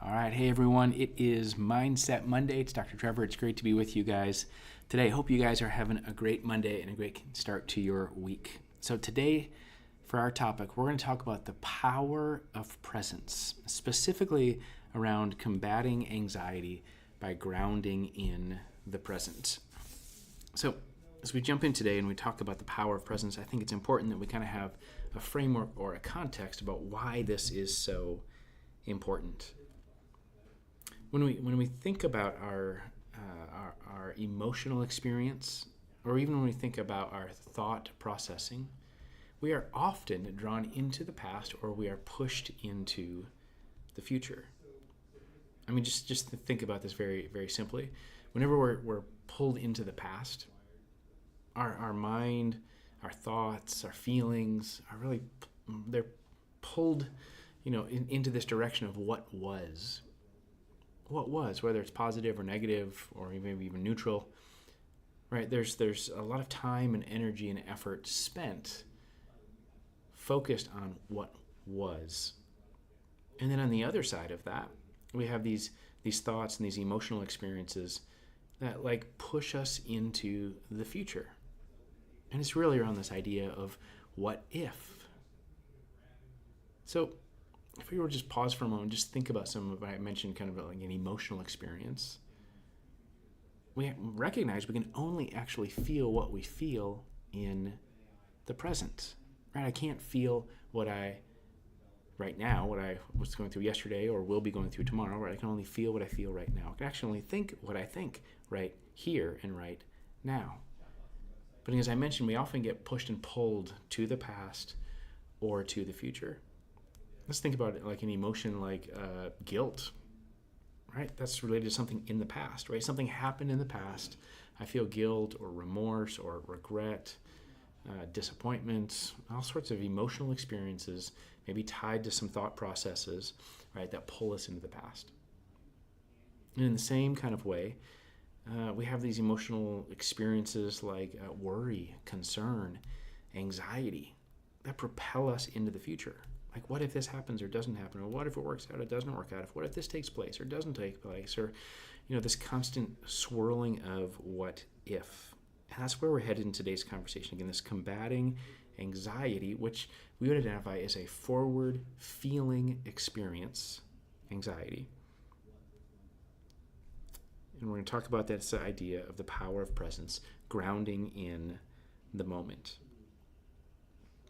All right, hey everyone, it is Mindset Monday. It's Dr. Trevor. It's great to be with you guys today. Hope you guys are having a great Monday and a great start to your week. So today, for our topic, we're going to talk about the power of presence, specifically around combating anxiety by grounding in the present. So as we jump in today and we talk about the power of presence, I think it's important that we kind of have a framework or a context about why this is so important. When we think about our emotional experience, or even when we think about our thought processing, we are often drawn into the past or we are pushed into the future. I mean, just think about this very, very simply. Whenever we're pulled into the past, our mind, our thoughts, our feelings are really, they're pulled, into this direction of what was, whether it's positive or negative or maybe even neutral, right? There's a lot of time and energy and effort spent focused on what was. And then on the other side of that, we have these thoughts and these emotional experiences that push us into the future. And it's really around this idea of what if. So if we were to just pause for a moment, just think about some of what I mentioned, kind of like an emotional experience. We recognize we can only actually feel what we feel in the present, right? I can't feel what I was going through yesterday or will be going through tomorrow, right? I can only feel what I feel right now. I can actually only think what I think right here and right now. But as I mentioned, we often get pushed and pulled to the past or to the future. Let's think about it like an emotion like guilt, right? That's related to something in the past, right? Something happened in the past. I feel guilt or remorse or regret, disappointment, all sorts of emotional experiences, maybe tied to some thought processes, right, that pull us into the past. And in the same kind of way, we have these emotional experiences like worry, concern, anxiety that propel us into the future. Like, what if this happens or doesn't happen? Or what if it works out or doesn't work out? What if this takes place or doesn't take place? Or, this constant swirling of what if. And that's where we're headed in today's conversation. Again, this combating anxiety, which we would identify as a forward feeling experience, anxiety. And we're going to talk about this idea of the power of presence, grounding in the moment.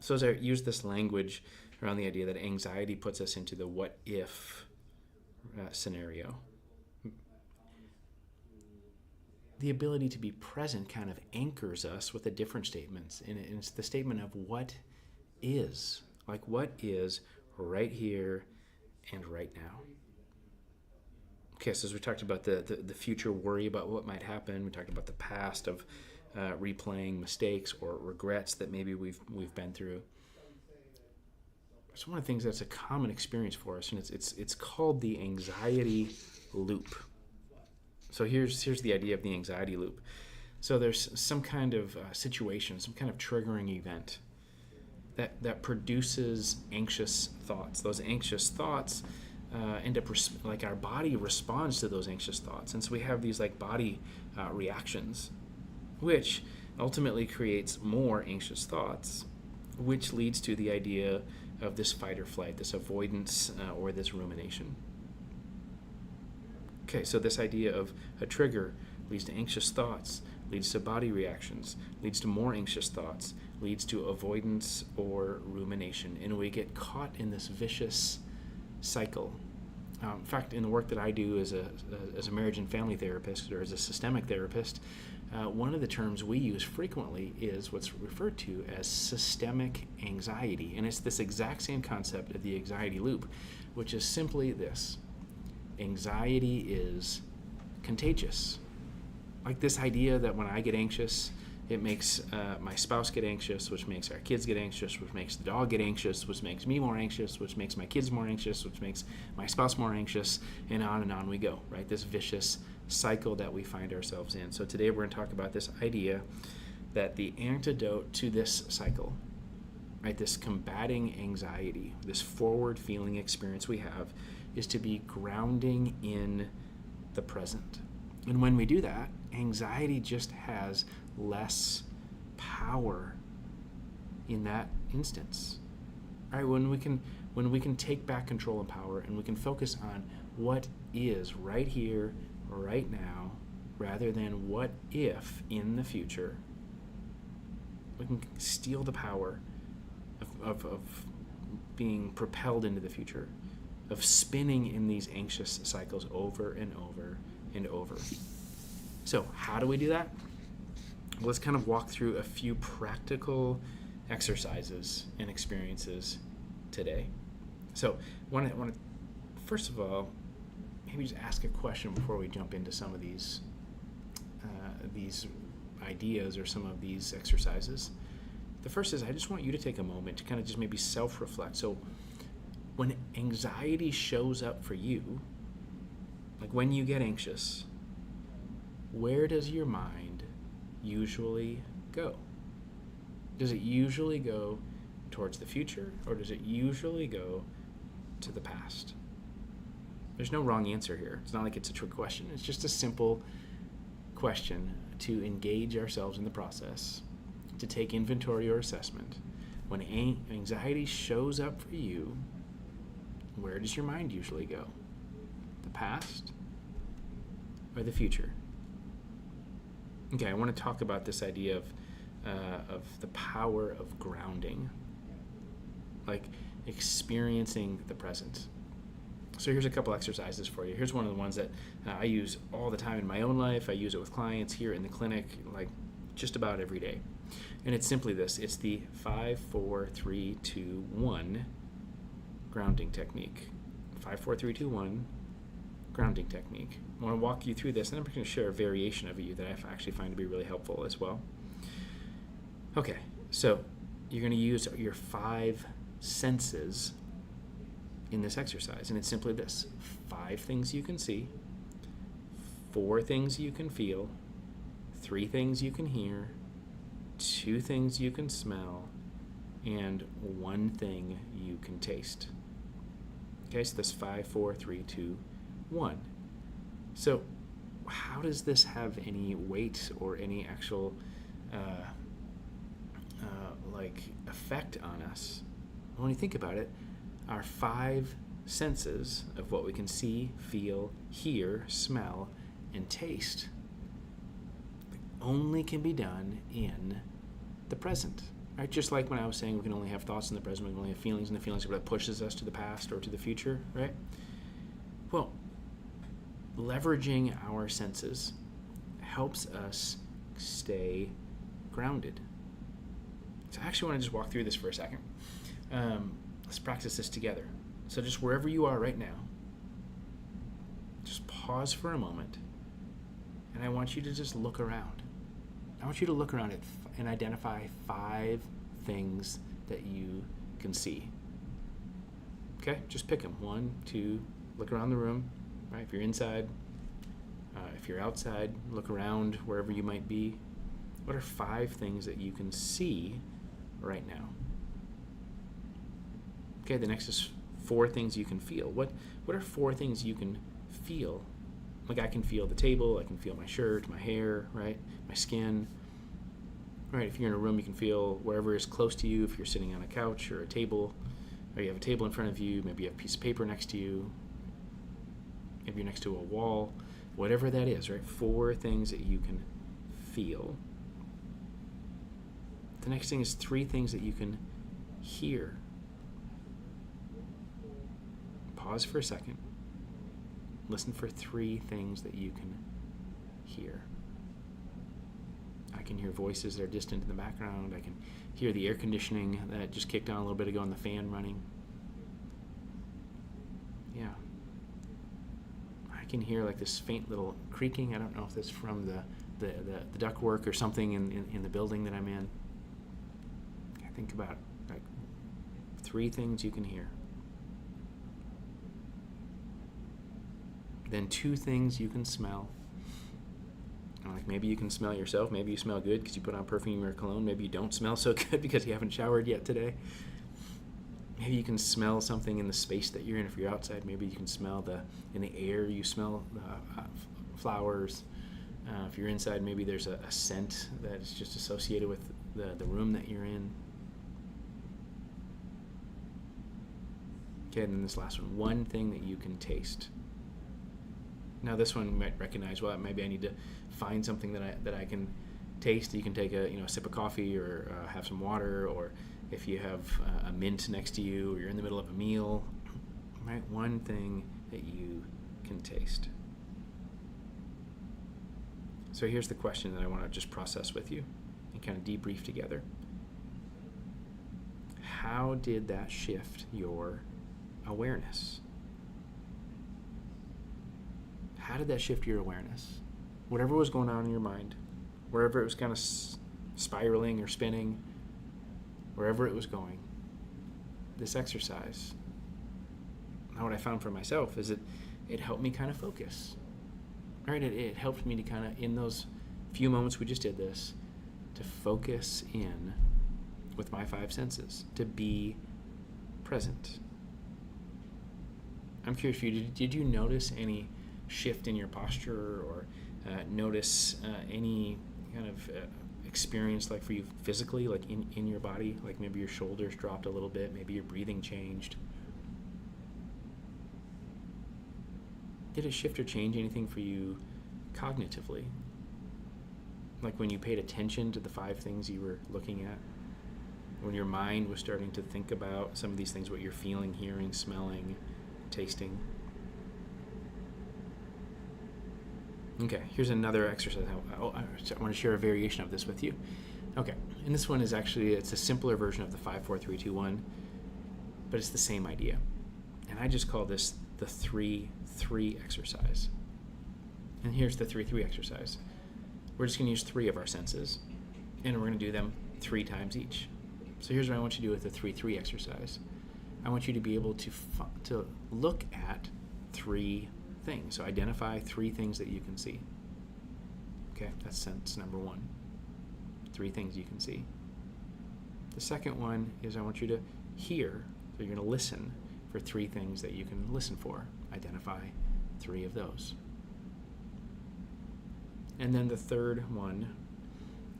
So as I use this language around the idea that anxiety puts us into the what if scenario, the ability to be present kind of anchors us with the different statements. And it's the statement of what is, like what is right here and right now. Okay, so as we talked about the future worry about what might happen, we talked about the past of replaying mistakes or regrets that maybe we've been through. It's one of the things that's a common experience for us, and it's called the anxiety loop. So here's the idea of the anxiety loop. So there's some kind of situation, some kind of triggering event that produces anxious thoughts. Those anxious thoughts end up our body responds to those anxious thoughts, and so we have these body reactions, which ultimately creates more anxious thoughts, which leads to the idea of this fight or flight, this avoidance or this rumination. Okay, so this idea of a trigger leads to anxious thoughts, leads to body reactions, leads to more anxious thoughts, leads to avoidance or rumination, and we get caught in this vicious cycle. In fact, in the work that I do as a marriage and family therapist or as a systemic therapist, one of the terms we use frequently is what's referred to as systemic anxiety. And it's this exact same concept of the anxiety loop, which is simply this. Anxiety is contagious. Like this idea that when I get anxious, it makes my spouse get anxious, which makes our kids get anxious, which makes the dog get anxious, which makes me more anxious, which makes my kids more anxious, which makes my spouse more anxious, and on we go, right? This vicious cycle that we find ourselves in. So today we're going to talk about this idea that the antidote to this cycle, right, this combating anxiety, this forward feeling experience we have, is to be grounding in the present. And when we do that, anxiety just has less power in that instance. All right, when we can take back control and power, and we can focus on what is right here, right now, rather than what if in the future, we can steal the power of being propelled into the future, of spinning in these anxious cycles over and over and over. So how do we do that? Well, let's kind of walk through a few practical exercises and experiences today. So I want to first of all, maybe just ask a question before we jump into some of these ideas or some of these exercises. The first is, I just want you to take a moment to kind of just maybe self-reflect. So when anxiety shows up for you, like when you get anxious, where does your mind usually go? Does it usually go towards the future, or does it usually go to the past? There's no wrong answer here. It's not like it's a trick question. It's just a simple question to engage ourselves in the process, to take inventory or assessment. When anxiety shows up for you, where does your mind usually go? The past or the future? Okay, I want to talk about this idea of the power of grounding, like experiencing the present. So here's a couple exercises for you. Here's one of the ones that I use all the time in my own life. I use it with clients here in the clinic, like just about every day. And it's simply this. It's the 5, 4, 3, 2, 1 grounding technique. 5, 4, 3, 2, 1 grounding technique. I want to walk you through this, and I'm going to share a variation of it that I actually find to be really helpful as well. Okay, so you're going to use your 5 senses in this exercise, and it's simply this: 5 things you can see, 4 things you can feel, 3 things you can hear, 2 things you can smell, and 1 thing you can taste. Okay, so that's 5, 4, 3, 2, 1. So how does this have any weight or any actual effect on us? When you think about it, our 5 senses of what we can see, feel, hear, smell, and taste only can be done in the present. Right? Just like when I was saying we can only have thoughts in the present, we can only have feelings, and the feelings are what pushes us to the past or to the future, right? Well, leveraging our senses helps us stay grounded. So I actually want to just walk through this for a second. Let's practice this together. So just wherever you are right now, just pause for a moment, and I want you to just look around. I want you to look around and identify 5 things that you can see. Okay, just pick them. 1, 2, look around the room, right? If you're inside, if you're outside, look around wherever you might be. What are 5 things that you can see right now? Okay, the next is 4 things you can feel. What are 4 things you can feel? Like, I can feel the table, I can feel my shirt, my hair, right? My skin. Right, if you're in a room, you can feel wherever is close to you. If you're sitting on a couch or a table, or you have a table in front of you, maybe you have a piece of paper next to you, maybe you're next to a wall, whatever that is, right? 4 things that you can feel. The next thing is 3 things that you can hear. Pause for a second. Listen for 3 things that you can hear. I can hear voices that are distant in the background. I can hear the air conditioning that just kicked on a little bit ago and the fan running. Yeah. I can hear like this faint little creaking. I don't know if that's from the ductwork or something in the building that I'm in. I think about like 3 things you can hear. Then 2 things you can smell. Like maybe you can smell yourself. Maybe you smell good because you put on perfume or cologne. Maybe you don't smell so good because you haven't showered yet today. Maybe you can smell something in the space that you're in. If you're outside, maybe you can smell in the air, you smell flowers. If you're inside, maybe there's a scent that is just associated with the room that you're in. Okay, and then this last one thing that you can taste. Now this one you might recognize, well, maybe I need to find something that I can taste. You can take a sip of coffee, or have some water, or if you have a mint next to you, or you're in the middle of a meal, right? One thing that you can taste. So here's the question that I want to just process with you and kind of debrief together. How did that shift your awareness? How did that shift your awareness? Whatever was going on in your mind, wherever it was kind of spiraling or spinning, wherever it was going, this exercise, now what I found for myself is it helped me kind of focus. Right? It helped me to kind of, in those few moments we just did this, to focus in with my 5 senses, to be present. I'm curious for you, did you notice any shift in your posture, or notice any kind of experience, like for you physically, like in your body, like maybe your shoulders dropped a little bit, maybe your breathing changed? Did it shift or change anything for you cognitively? Like when you paid attention to the 5 things you were looking at? When your mind was starting to think about some of these things, what you're feeling, hearing, smelling, tasting? Okay, here's another exercise. I want to share a variation of this with you. Okay, and this one is actually, it's a simpler version of the 5, 4, 3, 2, 1, but it's the same idea. And I just call this the 3-3 exercise. And here's the 3-3 exercise. We're just going to use 3 of our senses, and we're going to do them 3 times each. So here's what I want you to do with the 3-3 exercise. I want you to be able to look at 3 things. So identify 3 things that you can see. Okay, that's sense number 1. 3 things you can see. The second one is I want you to hear. So you're going to listen for 3 things that you can listen for. Identify 3 of those. And then the third one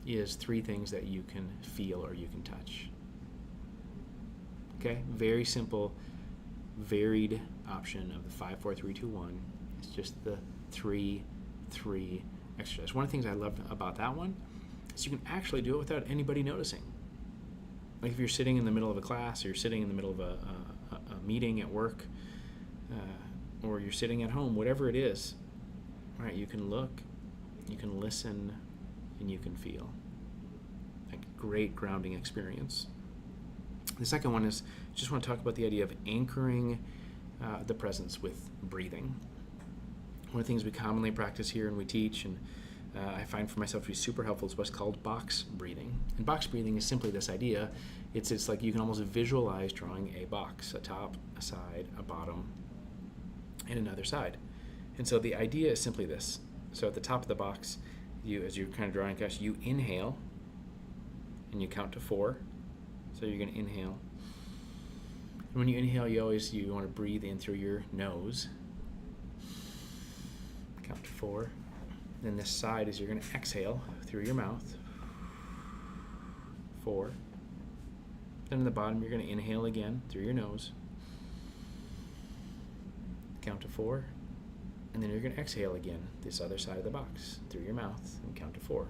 is 3 things that you can feel or you can touch. Okay, very simple, varied option of the 5, 4, 3, 2, 1. It's just the 3-3 exercise. One of the things I love about that one is you can actually do it without anybody noticing. Like if you're sitting in the middle of a class, or you're sitting in the middle of a meeting at work, or you're sitting at home, whatever it is, right? You can look, you can listen, and you can feel. A great grounding experience. The second one is, just want to talk about the idea of anchoring the presence with breathing. One of the things we commonly practice here and we teach, and I find for myself to be super helpful, is what's called box breathing. And box breathing is simply this idea. It's like you can almost visualize drawing a box, a top, a side, a bottom, and another side. And so the idea is simply this. So at the top of the box, as you're kind of drawing across, you inhale, and you count to 4. So you're going to inhale. And when you inhale, you want to breathe in through your nose. Count to 4. Then this side is you're going to exhale through your mouth. 4. Then in the bottom, you're going to inhale again through your nose. Count to 4. And then you're going to exhale again this other side of the box through your mouth and count to 4.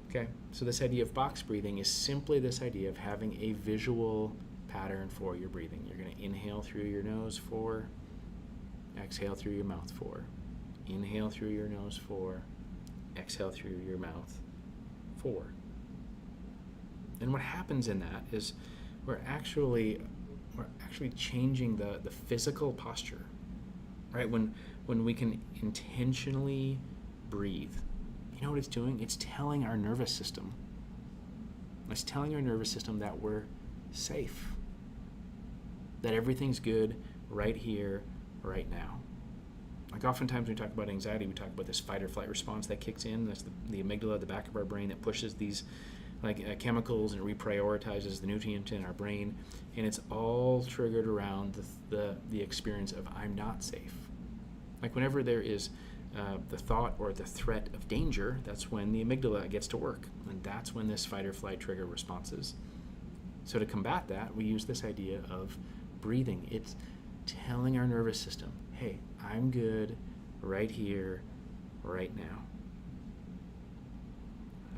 Okay, so this idea of box breathing is simply this idea of having a visual pattern for your breathing. You're going to inhale through your nose 4, exhale through your mouth 4. Inhale through your nose 4, exhale through your mouth 4. And what happens in that is we're actually changing the physical posture, right? When we can intentionally breathe, you know what it's doing? It's telling our nervous system. It's telling our nervous system that we're safe, that everything's good right here, right now. Like oftentimes when we talk about anxiety, we talk about this fight or flight response that kicks in. That's the amygdala at the back of our brain that pushes these chemicals, and it reprioritizes the nutrient in our brain, and it's all triggered around the experience of I'm not safe. Like whenever there is the thought or the threat of danger, that's when the amygdala gets to work, and that's when this fight or flight trigger responses. So to combat that, we use this idea of breathing. It's telling our nervous system, hey, I'm good right here, right now.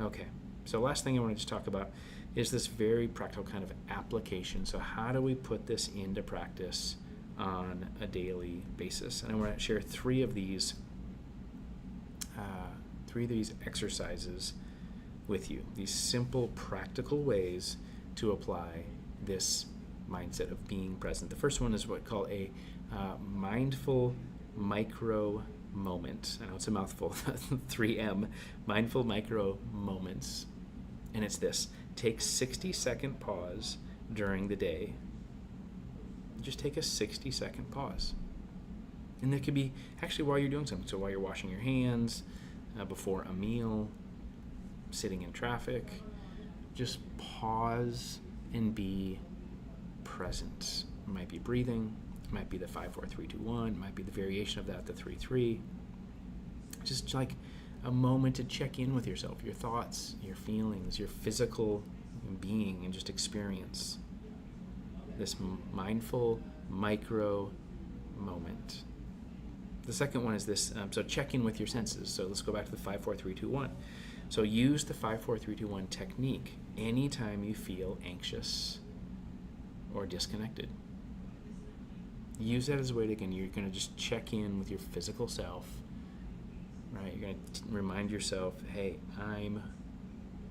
Okay, so last thing I wanted to talk about is this very practical kind of application. So how do we put this into practice on a daily basis? And I want to share three of these exercises with you. These simple, practical ways to apply this mindset of being present. The first one is what I call a mindful micro moment. I know it's a mouthful, 3M, mindful micro moments. And it's this: take 60-second pause during the day. Just take a 60-second pause. And that could be actually while you're doing something. So while you're washing your hands, before a meal, sitting in traffic, just pause and be present. It might be breathing, it might be the 5, 4, 3, 2, 1, it might be the variation of that, the 3, 3. Just like a moment to check in with yourself, your thoughts, your feelings, your physical being, and just experience this mindful micro moment. The second one is this, so check in with your senses. So let's go back to the 5, 4, 3, 2, 1. So use the 5, 4, 3, 2, 1 technique anytime you feel anxious or disconnected. Use that as a way to, again, you're going to just check in with your physical self, right? You're going to remind yourself, hey, I'm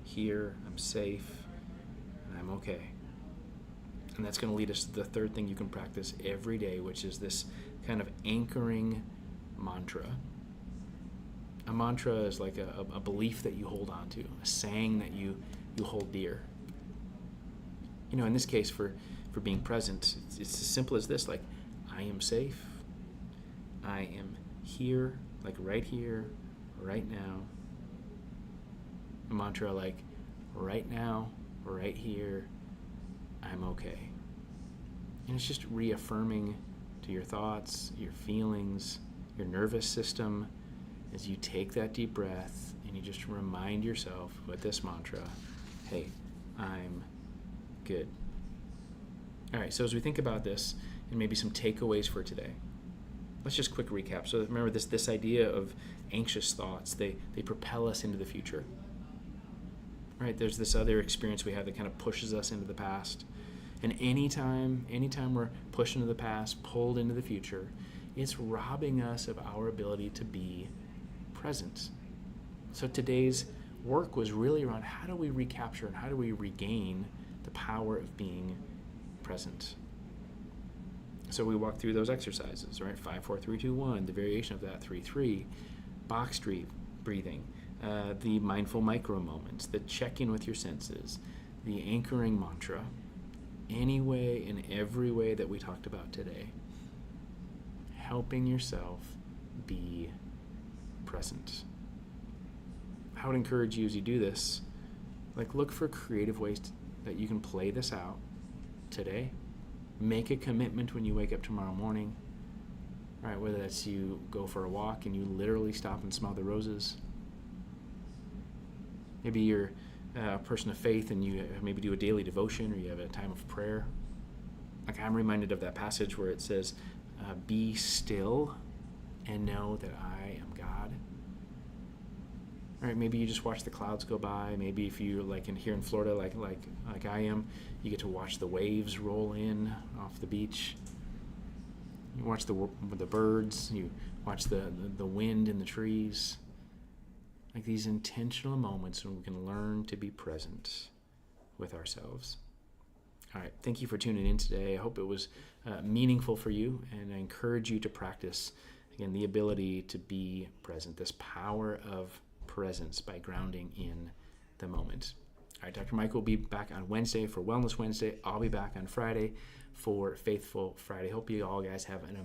here, I'm safe, and I'm okay. And that's going to lead us to the third thing you can practice every day, which is this kind of anchoring mantra. A mantra is like a belief that you hold on to, a saying that you hold dear. You know, in this case, for being present, it's as simple as this, like, I am safe, I am here, like right here, right now. A mantra like, right now, right here, I'm okay. And it's just reaffirming to your thoughts, your feelings, your nervous system, as you take that deep breath and you just remind yourself with this mantra, hey, I'm good. All right, so as we think about this and maybe some takeaways for today, let's just quick recap. So remember this idea of anxious thoughts, they propel us into the future. Right? There's this other experience we have that kind of pushes us into the past. And anytime we're pushed into the past, pulled into the future, it's robbing us of our ability to be present. So today's work was really around how do we recapture and how do we regain the power of being present. So we walked through those exercises, right? 5, 4, 3, 2, 1, the variation of that, 3, 3, box breathing, the mindful micro moments, the check-in with your senses, the anchoring mantra, any way and every way that we talked about today, helping yourself be present. I would encourage you as you do this, like look for creative ways that you can play this out today. Make a commitment when you wake up tomorrow morning, right? Whether that's you go for a walk and you literally stop and smell the roses. Maybe you're a person of faith and you maybe do a daily devotion or you have a time of prayer. Like I'm reminded of that passage where it says, be still and know that I am God. All right, maybe you just watch the clouds go by. Maybe if you like here in Florida, like I am, you get to watch the waves roll in off the beach. You watch the birds. You watch the wind in the trees. Like these intentional moments when we can learn to be present with ourselves. All right, thank you for tuning in today. I hope it was meaningful for you, and I encourage you to practice, again, the ability to be present, this power of presence by grounding in the moment. All right, Dr. Mike will be back on Wednesday for Wellness Wednesday. I'll be back on Friday for Faithful Friday. Hope you all guys have an amazing